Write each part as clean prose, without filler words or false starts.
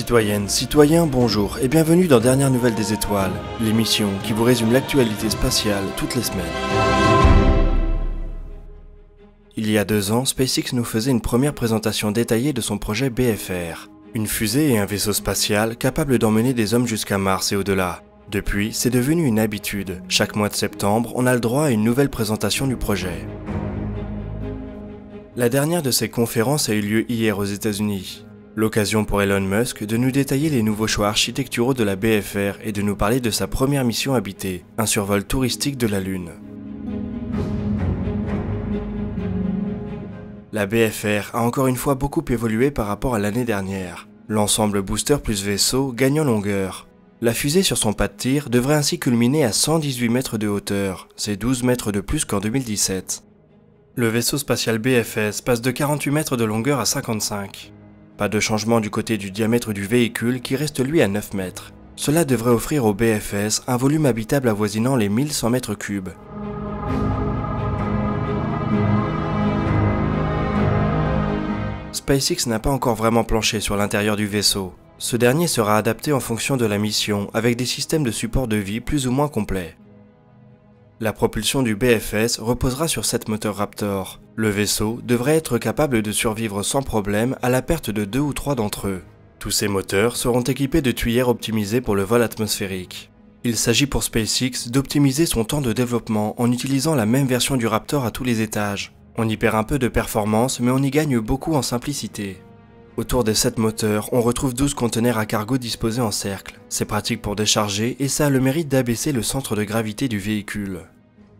Citoyennes, citoyens, bonjour et bienvenue dans Dernières Nouvelles des Étoiles, l'émission qui vous résume l'actualité spatiale toutes les semaines. Il y a 2 ans, SpaceX nous faisait une première présentation détaillée de son projet BFR, une fusée et un vaisseau spatial capable d'emmener des hommes jusqu'à Mars et au-delà. Depuis, c'est devenu une habitude. Chaque mois de septembre, on a le droit à une nouvelle présentation du projet. La dernière de ces conférences a eu lieu hier aux États-Unis. L'occasion pour Elon Musk de nous détailler les nouveaux choix architecturaux de la BFR et de nous parler de sa première mission habitée, un survol touristique de la Lune. La BFR a encore une fois beaucoup évolué par rapport à l'année dernière. L'ensemble booster plus vaisseau gagne en longueur. La fusée sur son pas de tir devrait ainsi culminer à 118 mètres de hauteur, c'est 12 mètres de plus qu'en 2017. Le vaisseau spatial BFS passe de 48 mètres de longueur à 55. Pas de changement du côté du diamètre du véhicule qui reste lui à 9 mètres. Cela devrait offrir au BFS un volume habitable avoisinant les 1100 mètres cubes. SpaceX n'a pas encore vraiment planché sur l'intérieur du vaisseau. Ce dernier sera adapté en fonction de la mission avec des systèmes de support de vie plus ou moins complets. La propulsion du BFS reposera sur 7 moteurs Raptor. Le vaisseau devrait être capable de survivre sans problème à la perte de 2 ou 3 d'entre eux. Tous ces moteurs seront équipés de tuyères optimisées pour le vol atmosphérique. Il s'agit pour SpaceX d'optimiser son temps de développement en utilisant la même version du Raptor à tous les étages. On y perd un peu de performance mais on y gagne beaucoup en simplicité. Autour des 7 moteurs, on retrouve 12 conteneurs à cargo disposés en cercle. C'est pratique pour décharger et ça a le mérite d'abaisser le centre de gravité du véhicule.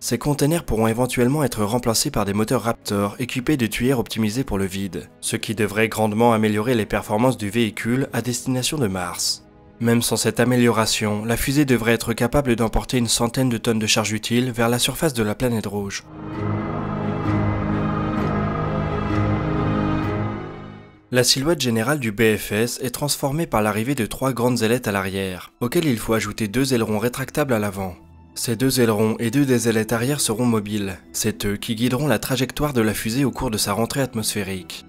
Ces conteneurs pourront éventuellement être remplacés par des moteurs Raptor équipés de tuyères optimisées pour le vide, ce qui devrait grandement améliorer les performances du véhicule à destination de Mars. Même sans cette amélioration, la fusée devrait être capable d'emporter une centaine de tonnes de charge utile vers la surface de la planète rouge. La silhouette générale du BFS est transformée par l'arrivée de 3 grandes ailettes à l'arrière, auxquelles il faut ajouter 2 ailerons rétractables à l'avant. Ces 2 ailerons et 2 des ailettes arrière seront mobiles, c'est eux qui guideront la trajectoire de la fusée au cours de sa rentrée atmosphérique.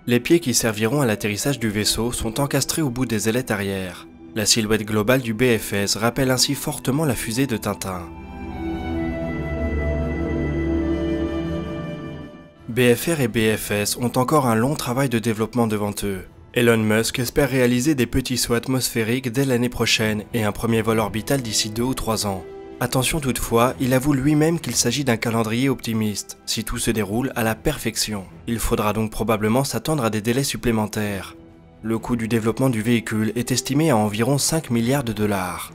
Les pieds qui serviront à l'atterrissage du vaisseau sont encastrés au bout des ailettes arrière. La silhouette globale du BFS rappelle ainsi fortement la fusée de Tintin. BFR et BFS ont encore un long travail de développement devant eux. Elon Musk espère réaliser des petits sauts atmosphériques dès l'année prochaine et un premier vol orbital d'ici 2 ou 3 ans. Attention toutefois, il avoue lui-même qu'il s'agit d'un calendrier optimiste, si tout se déroule à la perfection. Il faudra donc probablement s'attendre à des délais supplémentaires. Le coût du développement du véhicule est estimé à environ 5 milliards de dollars.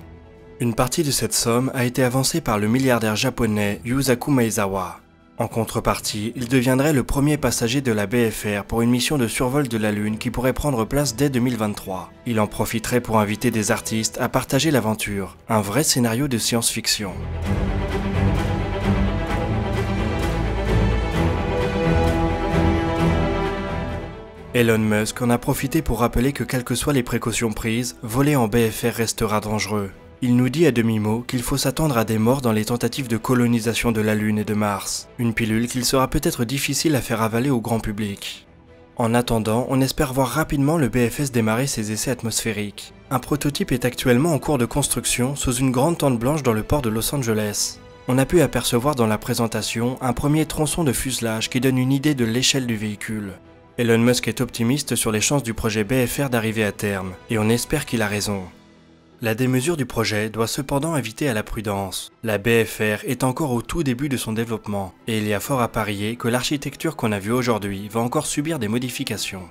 Une partie de cette somme a été avancée par le milliardaire japonais Yusaku Maezawa. En contrepartie, il deviendrait le premier passager de la BFR pour une mission de survol de la Lune qui pourrait prendre place dès 2023. Il en profiterait pour inviter des artistes à partager l'aventure, un vrai scénario de science-fiction. Elon Musk en a profité pour rappeler que quelles que soient les précautions prises, voler en BFR restera dangereux. Il nous dit à demi-mot qu'il faut s'attendre à des morts dans les tentatives de colonisation de la Lune et de Mars, une pilule qu'il sera peut-être difficile à faire avaler au grand public. En attendant, on espère voir rapidement le BFS démarrer ses essais atmosphériques. Un prototype est actuellement en cours de construction sous une grande tente blanche dans le port de Los Angeles. On a pu apercevoir dans la présentation un premier tronçon de fuselage qui donne une idée de l'échelle du véhicule. Elon Musk est optimiste sur les chances du projet BFR d'arriver à terme, et on espère qu'il a raison. La démesure du projet doit cependant inviter à la prudence. La BFR est encore au tout début de son développement, et il y a fort à parier que l'architecture qu'on a vue aujourd'hui va encore subir des modifications.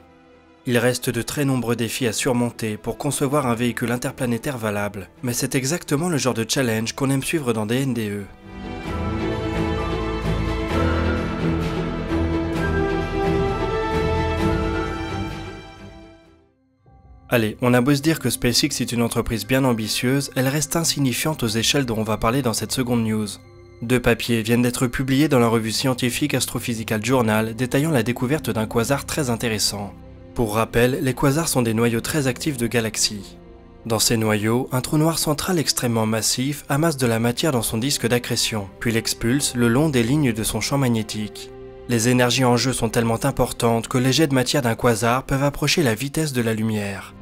Il reste de très nombreux défis à surmonter pour concevoir un véhicule interplanétaire valable, mais c'est exactement le genre de challenge qu'on aime suivre dans DNDE. Allez, on a beau se dire que SpaceX est une entreprise bien ambitieuse, elle reste insignifiante aux échelles dont on va parler dans cette seconde news. 2 papiers viennent d'être publiés dans la revue scientifique Astrophysical Journal détaillant la découverte d'un quasar très intéressant. Pour rappel, les quasars sont des noyaux très actifs de galaxies. Dans ces noyaux, un trou noir central extrêmement massif amasse de la matière dans son disque d'accrétion, puis l'expulse le long des lignes de son champ magnétique. Les énergies en jeu sont tellement importantes que les jets de matière d'un quasar peuvent approcher la vitesse de la lumière.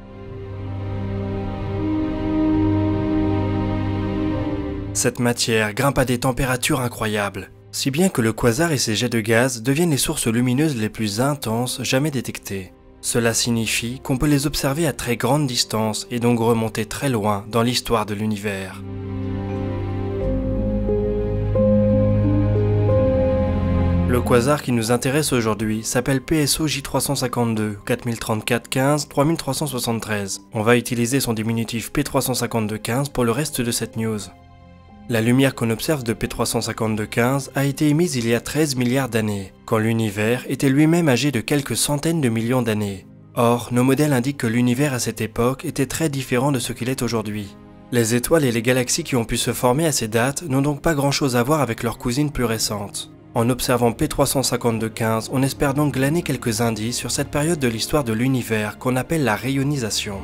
Cette matière grimpe à des températures incroyables, si bien que le quasar et ses jets de gaz deviennent les sources lumineuses les plus intenses jamais détectées. Cela signifie qu'on peut les observer à très grande distance et donc remonter très loin dans l'histoire de l'univers. Le quasar qui nous intéresse aujourd'hui s'appelle PSO J352 4034-15 3373. On va utiliser son diminutif P352-15 pour le reste de cette news. La lumière qu'on observe de P352-15 a été émise il y a 13 milliards d'années, quand l'univers était lui-même âgé de quelques centaines de millions d'années. Or, nos modèles indiquent que l'univers à cette époque était très différent de ce qu'il est aujourd'hui. Les étoiles et les galaxies qui ont pu se former à ces dates n'ont donc pas grand-chose à voir avec leurs cousines plus récentes. En observant P352-15, on espère donc glaner quelques indices sur cette période de l'histoire de l'univers qu'on appelle la rayonisation.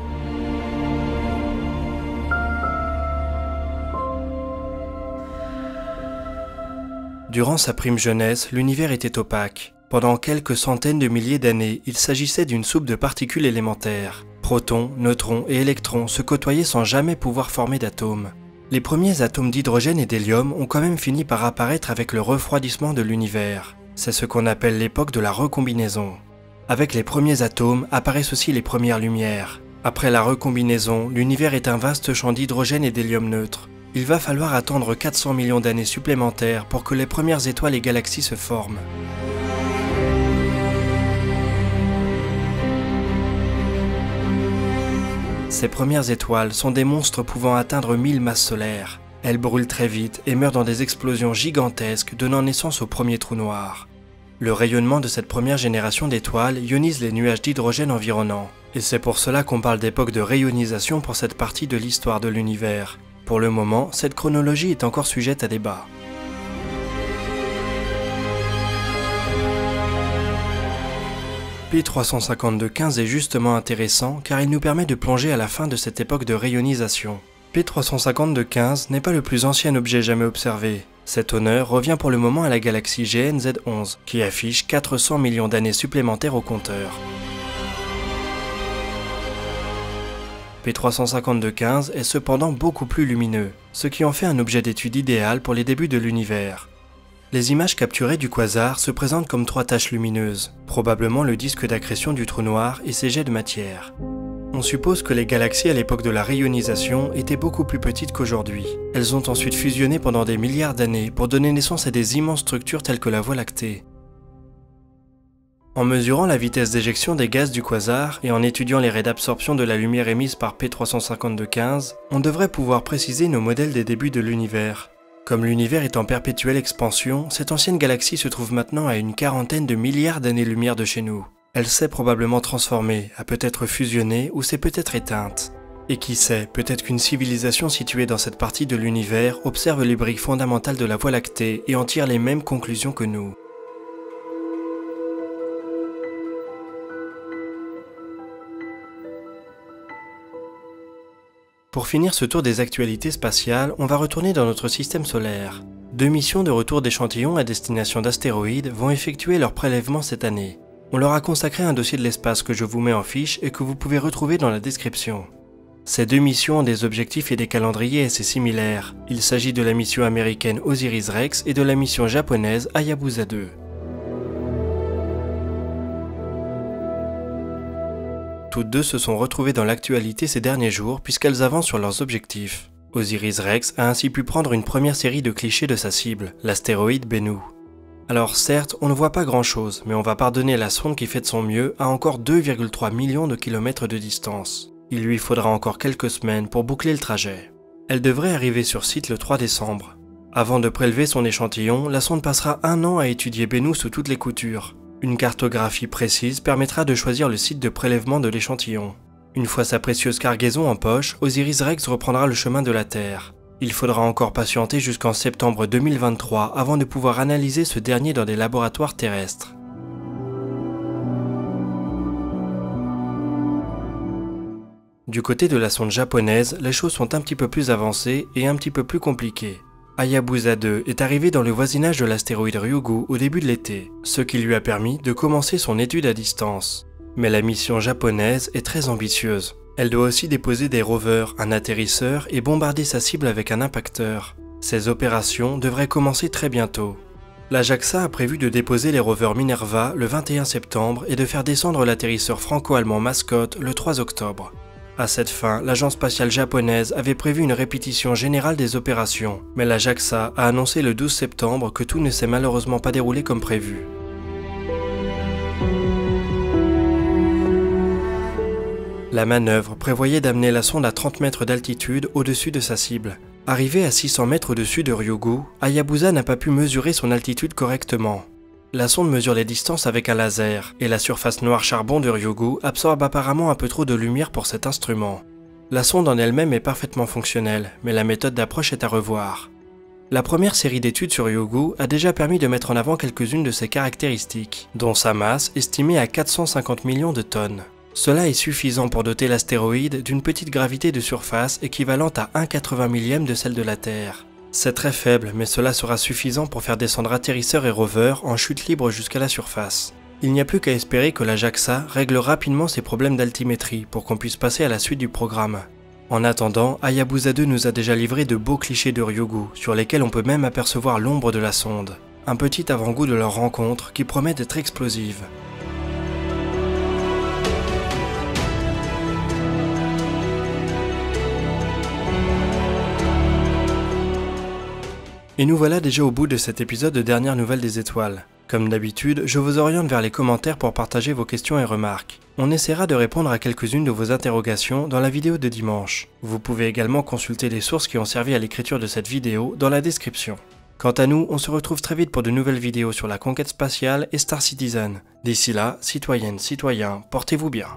Durant sa prime jeunesse, l'univers était opaque. Pendant quelques centaines de milliers d'années, il s'agissait d'une soupe de particules élémentaires. Protons, neutrons et électrons se côtoyaient sans jamais pouvoir former d'atomes. Les premiers atomes d'hydrogène et d'hélium ont quand même fini par apparaître avec le refroidissement de l'univers. C'est ce qu'on appelle l'époque de la recombinaison. Avec les premiers atomes apparaissent aussi les premières lumières. Après la recombinaison, l'univers est un vaste champ d'hydrogène et d'hélium neutre. Il va falloir attendre 400 millions d'années supplémentaires pour que les premières étoiles et galaxies se forment. Ces premières étoiles sont des monstres pouvant atteindre 1000 masses solaires. Elles brûlent très vite et meurent dans des explosions gigantesques donnant naissance aux premiers trous noirs. Le rayonnement de cette première génération d'étoiles ionise les nuages d'hydrogène environnants. Et c'est pour cela qu'on parle d'époque de rayonisation pour cette partie de l'histoire de l'univers. Pour le moment, cette chronologie est encore sujette à débat. P352-15 est justement intéressant car il nous permet de plonger à la fin de cette époque de rayonisation. P352-15 n'est pas le plus ancien objet jamais observé. Cet honneur revient pour le moment à la galaxie GN-Z11 qui affiche 400 millions d'années supplémentaires au compteur. P352-15 est cependant beaucoup plus lumineux, ce qui en fait un objet d'étude idéal pour les débuts de l'univers. Les images capturées du quasar se présentent comme 3 taches lumineuses, probablement le disque d'accrétion du trou noir et ses jets de matière. On suppose que les galaxies à l'époque de la rayonisation étaient beaucoup plus petites qu'aujourd'hui. Elles ont ensuite fusionné pendant des milliards d'années pour donner naissance à des immenses structures telles que la Voie lactée. En mesurant la vitesse d'éjection des gaz du quasar et en étudiant les raies d'absorption de la lumière émise par P352-15, on devrait pouvoir préciser nos modèles des débuts de l'univers. Comme l'univers est en perpétuelle expansion, cette ancienne galaxie se trouve maintenant à une quarantaine de milliards d'années-lumière de chez nous. Elle s'est probablement transformée, a peut-être fusionné ou s'est peut-être éteinte. Et qui sait, peut-être qu'une civilisation située dans cette partie de l'univers observe les briques fondamentales de la Voie lactée et en tire les mêmes conclusions que nous. Pour finir ce tour des actualités spatiales, on va retourner dans notre système solaire. 2 missions de retour d'échantillons à destination d'astéroïdes vont effectuer leur prélèvement cette année. On leur a consacré un dossier de l'espace que je vous mets en fiche et que vous pouvez retrouver dans la description. Ces 2 missions ont des objectifs et des calendriers assez similaires. Il s'agit de la mission américaine OSIRIS-REx et de la mission japonaise Hayabusa 2. Toutes deux se sont retrouvées dans l'actualité ces derniers jours puisqu'elles avancent sur leurs objectifs. OSIRIS-REx a ainsi pu prendre une première série de clichés de sa cible, l'astéroïde Bennu. Alors certes, on ne voit pas grand chose, mais on va pardonner à la sonde qui fait de son mieux à encore 2,3 millions de kilomètres de distance. Il lui faudra encore quelques semaines pour boucler le trajet. Elle devrait arriver sur site le 3 décembre. Avant de prélever son échantillon, la sonde passera 1 an à étudier Bennu sous toutes les coutures. Une cartographie précise permettra de choisir le site de prélèvement de l'échantillon. Une fois sa précieuse cargaison en poche, OSIRIS-REx reprendra le chemin de la Terre. Il faudra encore patienter jusqu'en septembre 2023 avant de pouvoir analyser ce dernier dans des laboratoires terrestres. Du côté de la sonde japonaise, les choses sont un petit peu plus avancées et un petit peu plus compliquées. Hayabusa 2 est arrivé dans le voisinage de l'astéroïde Ryugu au début de l'été, ce qui lui a permis de commencer son étude à distance. Mais la mission japonaise est très ambitieuse. Elle doit aussi déposer des rovers, un atterrisseur et bombarder sa cible avec un impacteur. Ces opérations devraient commencer très bientôt. La JAXA a prévu de déposer les rovers Minerva le 21 septembre et de faire descendre l'atterrisseur franco-allemand Mascot le 3 octobre. À cette fin, l'agence spatiale japonaise avait prévu une répétition générale des opérations, mais la JAXA a annoncé le 12 septembre que tout ne s'est malheureusement pas déroulé comme prévu. La manœuvre prévoyait d'amener la sonde à 30 mètres d'altitude au-dessus de sa cible. Arrivée à 600 mètres au-dessus de Ryugu, Hayabusa n'a pas pu mesurer son altitude correctement. La sonde mesure les distances avec un laser, et la surface noire charbon de Ryugu absorbe apparemment un peu trop de lumière pour cet instrument. La sonde en elle-même est parfaitement fonctionnelle, mais la méthode d'approche est à revoir. La première série d'études sur Ryugu a déjà permis de mettre en avant quelques-unes de ses caractéristiques, dont sa masse estimée à 450 millions de tonnes. Cela est suffisant pour doter l'astéroïde d'une petite gravité de surface équivalente à 1,80 millième de celle de la Terre. C'est très faible, mais cela sera suffisant pour faire descendre atterrisseurs et rovers en chute libre jusqu'à la surface. Il n'y a plus qu'à espérer que la JAXA règle rapidement ses problèmes d'altimétrie pour qu'on puisse passer à la suite du programme. En attendant, Hayabusa 2 nous a déjà livré de beaux clichés de Ryugu, sur lesquels on peut même apercevoir l'ombre de la sonde. Un petit avant-goût de leur rencontre qui promet d'être explosive. Et nous voilà déjà au bout de cet épisode de Dernières Nouvelles des Étoiles. Comme d'habitude, je vous oriente vers les commentaires pour partager vos questions et remarques. On essaiera de répondre à quelques-unes de vos interrogations dans la vidéo de dimanche. Vous pouvez également consulter les sources qui ont servi à l'écriture de cette vidéo dans la description. Quant à nous, on se retrouve très vite pour de nouvelles vidéos sur la conquête spatiale et Star Citizen. D'ici là, citoyennes, citoyens, portez-vous bien.